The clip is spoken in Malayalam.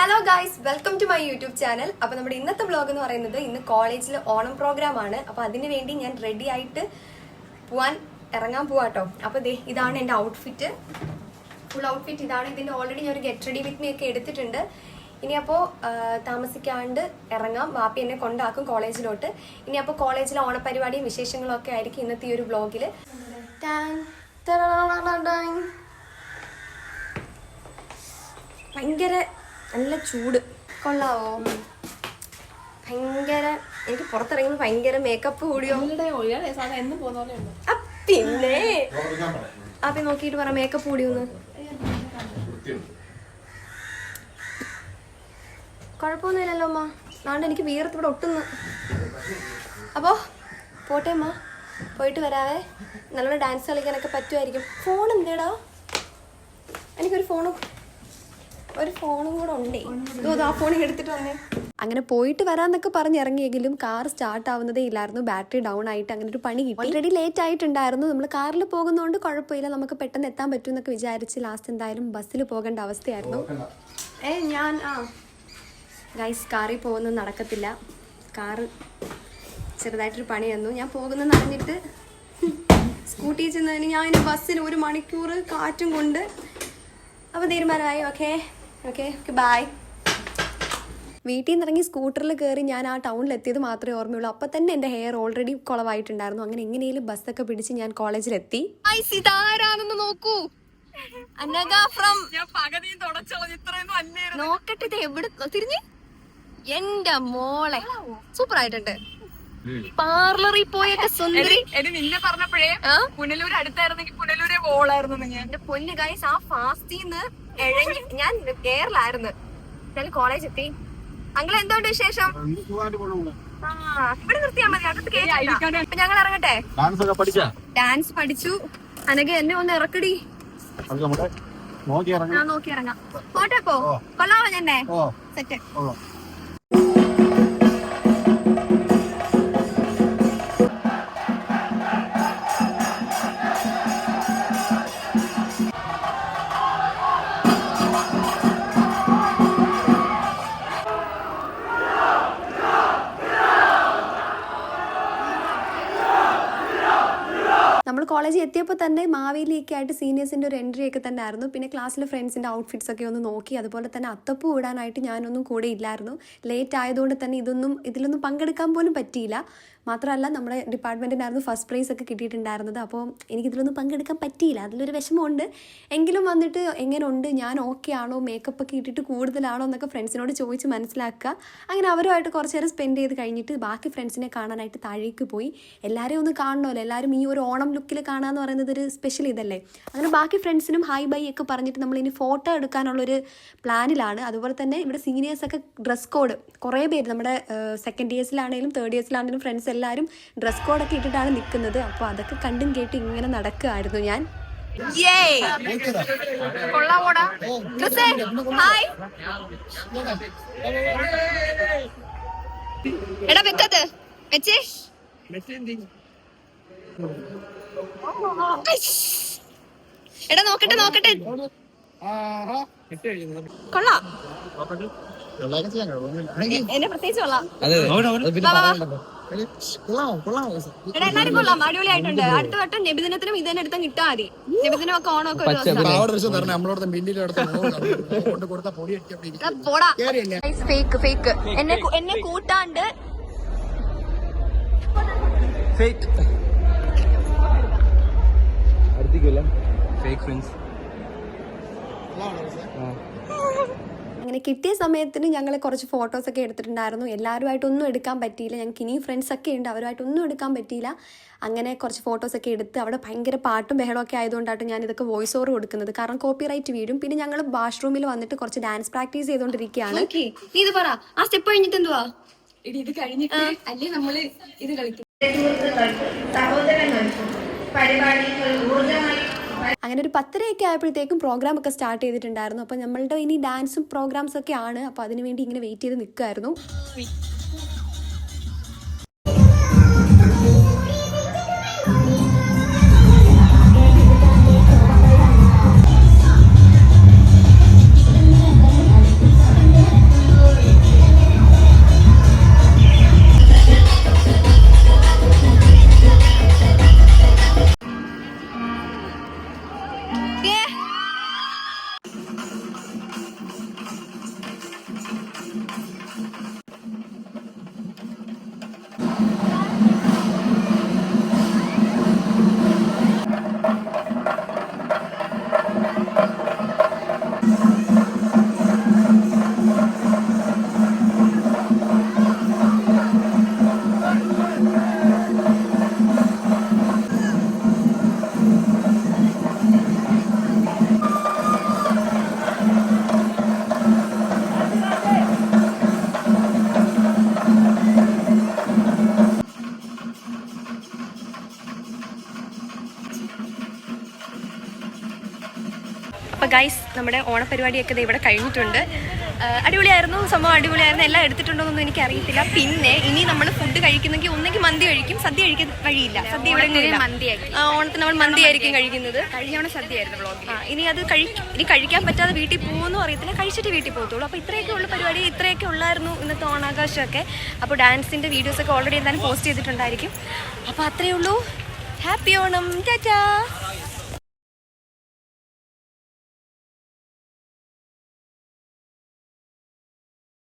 Hello guys, welcome to my YouTube channel. അപ്പോൾ നമ്മുടെ ഇന്നത്തെ വ്ലോഗ് എന്ന് പറയുന്നത് ഇന്ന് കോളേജിൽ ഓണം പ്രോഗ്രാം ആണ്. അപ്പോൾ അതിന് വേണ്ടി ഞാൻ റെഡി ആയിട്ട് ഇറങ്ങാൻ പോവാട്ടോ. അപ്പോൾ ഇതാണ് എൻ്റെ ഔട്ട്ഫിറ്റ്, ഫുൾ ഔട്ട്ഫിറ്റ് ഇതാണ്. ഇതിൻ്റെ ഓൾറെഡി ഞാൻ ഒരു ഗെറ്റ് റെഡി വിത്ത് മീ ഒക്കെ എടുത്തിട്ടുണ്ട്. ഇനി അപ്പോൾ താമസിക്കാണ്ട് ഇറങ്ങാം. വാപ്പി എന്നെ കൊണ്ടാക്കും കോളേജിലോട്ട്. ഇനി അപ്പോൾ കോളേജിലെ ഓണപരിപാടിയും വിശേഷങ്ങളും ഒക്കെ ആയിരിക്കും ഇന്നത്തെ ഈ ഒരു വ്ലോഗിൽ. ഭയങ്കര നല്ല ചൂട്, കൊള്ളാവോ? ഭയങ്കര എനിക്ക് പുറത്തിറങ്ങുമ്പോൾ ഭയങ്കര മേക്കപ്പ് കൂടിയോ? പിന്നെ അപ്പൊ നോക്കിയിട്ട് പറ മേക്കപ്പ് കൂടിയോന്ന്. കുഴപ്പമൊന്നുമില്ലല്ലോ അമ്മ. നാണ്ട് എനിക്ക് വീർത്ത് ഇവിടെ ഒട്ടുന്നു. അപ്പോൾ പോട്ടെ അമ്മ, പോയിട്ട് വരാവേ. നല്ലോണം ഡാൻസ് കളിക്കാനൊക്കെ പറ്റുമായിരിക്കും. ഫോൺ എന്തേടാ? എനിക്കൊരു ഫോണും കൂടെ ഉണ്ടേ. ആ ഫോൺ എടുത്തിട്ട് വന്നേ. അങ്ങനെ പോയിട്ട് വരാന്നൊക്കെ പറഞ്ഞിറങ്ങിയെങ്കിലും കാർ സ്റ്റാർട്ട് ആവുന്നതേ ഇല്ലായിരുന്നു. ബാറ്ററി ഡൗൺ ആയിട്ട് അങ്ങനെ ഒരു പണി കിട്ടി. ഓൾറെഡി ലേറ്റ് ആയിട്ടുണ്ടായിരുന്നു. നമ്മൾ കാറിൽ പോകുന്നതുകൊണ്ട് കുഴപ്പമില്ല, നമുക്ക് പെട്ടെന്ന് എത്താൻ പറ്റും എന്നൊക്കെ വിചാരിച്ച് ലാസ്റ്റ് എന്തായാലും ബസ്സിൽ പോകേണ്ട അവസ്ഥയായിരുന്നു. ഞാൻ ഗൈസ് കാറിൽ പോകുന്നത് നടക്കത്തില്ല. കാറ് ചെറുതായിട്ടൊരു പണി തന്നു. ഞാൻ പോകുന്നതെന്ന് അറിഞ്ഞിട്ട് സ്കൂട്ടി ചെന്നതിന് ഞാൻ ബസ്സിൽ 1 മണിക്കൂർ കാറ്റും കൊണ്ട്. അപ്പോൾ തീരുമാനമായി. Okay bye. വീട്ടിൽ നിന്ന് ഇറങ്ങി സ്കൂട്ടറിൽ കയറി ഞാൻ ആ ടൗണിൽ എത്തിയത് മാത്രമേ ഓർമ്മയുള്ളൂ. അപ്പം തന്നെ എൻ്റെ ഹെയർ ഓൾറെഡി കുളവായിട്ടുണ്ടായിരുന്നു. അങ്ങനെ എങ്ങനെയും ബസ്സൊക്കെ പിടിച്ച് ഞാൻ കോളേജിലെത്തി. ഇതാരാണെന്ന് നോക്കൂ. നോക്കട്ടെ ഇത് എവിടെ തിരിഞ്ഞ്. എന്റെ മോളെ സൂപ്പർ ആയിട്ടുണ്ട്. പാർലറിൽ പോയൊക്കെ സുന്ദരി. നിന്നെ പറഞ്ഞപ്പോഴേ പുനലൂർ അടുത്തായിരുന്നെങ്കിൽ പുനലൂരെ പോളായിരുന്നു. എന്റെ പൊന്ന് ഗൈസ്, ആ ഫാസ്റ്റിന്ന് ഞാൻ എയറിലായിരുന്നു. കോളേജ് എത്തി. അങ്കിൾ എന്തുകൊണ്ട് വിശേഷം? ഇവിടെ നിർത്തിയാൽ മതി, അകത്ത് കേട്ടില്ല. അപ്പൊ ഞങ്ങൾ ഇറങ്ങട്ടെ. ഡാൻസ് പഠിച്ചു. അനഘ എന്നെ ഒന്ന് ഇറക്കടി. ഞാൻ നോക്കി ഇറങ്ങാം. പോട്ടെ പോ. കൊള്ളാവോ? ഞാൻ സെറ്റ്. നമ്മൾ കോളേജിൽ എത്തിയപ്പോൾ തന്നെ മാവേലിയൊക്കെ ആയിട്ട് സീനിയേഴ്സിൻ്റെ ഒരു എൻട്രി ഒക്കെ തന്നെ ആയിരുന്നു. പിന്നെ ക്ലാസ്സിലെ ഫ്രണ്ട്സിൻ്റെ ഔട്ട്ഫിറ്റ്സ് ഒക്കെ ഒന്ന് നോക്കി. അതുപോലെ തന്നെ അത്തപ്പൂ ഇടാനായിട്ട് ഞാനൊന്നും കൂടെ ഇല്ലായിരുന്നു. ലേറ്റ് ആയതുകൊണ്ട് തന്നെ ഇതിലൊന്നും പങ്കെടുക്കാൻ പോലും പറ്റിയില്ല. മാത്രമല്ല നമ്മുടെ ഡിപ്പാർട്ട്മെൻറ്റിനായിരുന്നു ഫസ്റ്റ് പ്രൈസ് ഒക്കെ കിട്ടിയിട്ടുണ്ടായിരുന്നത്. അപ്പോൾ എനിക്കിതിലൊന്നും പങ്കെടുക്കാൻ പറ്റിയില്ല. അതിലൊരു വിഷമമുണ്ട്. എങ്കിലും വന്നിട്ട് എങ്ങനെയുണ്ട്, ഞാൻ ഓക്കെ ആണോ, മേക്കപ്പ് ഒക്കെ ഇട്ടിട്ട് കൂടുതലാണോ എന്നൊക്കെ ഫ്രണ്ട്സിനോട് ചോദിച്ച് മനസ്സിലാക്കുക. അങ്ങനെ അവരുമായിട്ട് കുറച്ച് നേരം സ്പെൻഡ് ചെയ്ത് കഴിഞ്ഞിട്ട് ബാക്കി ഫ്രണ്ട്സിനെ കാണാനായിട്ട് താഴേക്ക് പോയി. എല്ലാവരെയും ഒന്ന് കാണണമല്ലോ. എല്ലാവരും ഈ ഒരു ഓണം ലുക്കിൽ കാണാമെന്ന് പറയുന്നത് ഒരു സ്പെഷ്യൽ ഇതല്ലേ. അങ്ങനെ ബാക്കി ഫ്രണ്ട്സിനും ഹായ് ബൈ ഒക്കെ പറഞ്ഞിട്ട് നമ്മളിനി ഫോട്ടോ എടുക്കാനുള്ളൊരു പ്ലാനിലാണ്. അതുപോലെ തന്നെ ഇവിടെ സീനിയേഴ്സൊക്കെ ഡ്രസ് കോഡ് കുറേ പേര്, നമ്മുടെ സെക്കൻഡ് ഇയേഴ്സിലാണെങ്കിലും തേർഡ് ഇയേഴ്സിലാണെങ്കിലും ഫ്രണ്ട്സ് എല്ലാവരും ഡ്രസ് കോഡൊക്കെ ഇട്ടിട്ടാണ് നിൽക്കുന്നത്. അപ്പോൾ അതൊക്കെ കണ്ടും കേട്ടും ഇങ്ങനെ നടക്കുകയായിരുന്നു ഞാൻ. എടാ വെക്കത് വെച്ചേ. എടാ നോക്കട്ടെ കൊള്ളാം. എന്നെ പ്രത്യേകിച്ച് കൊള്ളാം. എല്ലാരും കൊള്ളാം, അടിപൊളിയായിട്ടുണ്ട്. അടുത്ത വട്ടം നബിദിനത്തിനും ഇത് തന്നെ എടുത്താൽ കിട്ടാ മതി. നബിദിനം ഒക്കെ ഓണമൊക്കെ പോടാ. ഫേക്ക് എന്നെ കൂട്ടാണ്ട് അങ്ങനെ കിട്ടിയ സമയത്തിന് ഞങ്ങൾ കുറച്ച് ഫോട്ടോസൊക്കെ എടുത്തിട്ടുണ്ടായിരുന്നു. എല്ലാവരുമായിട്ടൊന്നും എടുക്കാൻ പറ്റിയില്ല. ഞങ്ങൾക്ക് ഇനിയും ഫ്രണ്ട്സൊക്കെ ഉണ്ട്, അവരുമായിട്ടൊന്നും എടുക്കാൻ പറ്റിയില്ല. അങ്ങനെ കുറച്ച് ഫോട്ടോസൊക്കെ എടുത്ത് അവിടെ ഭയങ്കര പാട്ടും ബഹളമൊക്കെ ആയതുകൊണ്ടാണ് ഞാൻ ഇതൊക്കെ വോയിസ് ഓവർ കൊടുക്കുന്നത്. കാരണം കോപ്പിറൈറ്റ് വീഴും. പിന്നെ ഞങ്ങൾ വാഷ്റൂമിൽ വന്നിട്ട് കുറച്ച് ഡാൻസ് പ്രാക്ടീസ് ചെയ്തുകൊണ്ടിരിക്കുകയാണ്. ഇത് പറ, ആ സ്റ്റെപ്പ് കഴിഞ്ഞിട്ട് എന്തുവാ? ഇത് കഴിഞ്ഞിട്ട് അല്ലേ നമ്മള് ഇത് കളിക്കും. അങ്ങനെ ഒരു 10:30 ആയപ്പോഴത്തേക്കും പ്രോഗ്രാം ഒക്കെ സ്റ്റാർട്ട് ചെയ്തിട്ടുണ്ടായിരുന്നു. അപ്പോൾ നമ്മളുടെ ഇനി ഡാൻസും പ്രോഗ്രാംസ് ഒക്കെ ആണ്. അപ്പോൾ അതിനുവേണ്ടി ഇങ്ങനെ വെയിറ്റ് ചെയ്ത് നിൽക്കുമായിരുന്നു. ഗൈസ് നമ്മുടെ ഓണപരിപാടിയൊക്കെ ദേ ഇവിടെ കഴിഞ്ഞിട്ടുണ്ട്. അടിപൊളിയായിരുന്നു, സംഭവം അടിപൊളിയായിരുന്നു. എല്ലാം എടുത്തിട്ടുണ്ടോന്നൊന്നും എനിക്കറിയത്തില്ല. പിന്നെ ഇനി നമ്മൾ ഫുഡ് കഴിക്കുന്നെങ്കിൽ ഒന്നെങ്കിൽ മന്തി കഴിക്കും, സദ്യ കഴിക്കാൻ വഴിയില്ല. സദ്യ ഇവിടെ ഓണത്തിന് നമ്മൾ മന്തി ആയിരിക്കും കഴിക്കുന്നത്. കഴിഞ്ഞ സദ്യയായിരുന്നു വ്ളോഗിൽ. ഇനി അത് ഇനി കഴിക്കാൻ പറ്റാതെ വീട്ടിൽ പോകുമെന്നും അറിയത്തില്ല, കഴിച്ചിട്ട് വീട്ടിൽ പോകത്തുള്ളൂ. അപ്പോൾ ഇത്രയൊക്കെ ഉള്ള പരിപാടി, ഇത്രയൊക്കെ ഉള്ളായിരുന്നു ഇന്നത്തെ ഓണാഘോഷമൊക്കെ. അപ്പോൾ ഡാൻസിൻ്റെ വീഡിയോസൊക്കെ ഓൾറെഡി എന്തായാലും പോസ്റ്റ് ചെയ്തിട്ടുണ്ടായിരിക്കും. അപ്പോൾ അത്രയേ ഉള്ളൂ. ഹാപ്പി ഓണം, ടാറ്റാ.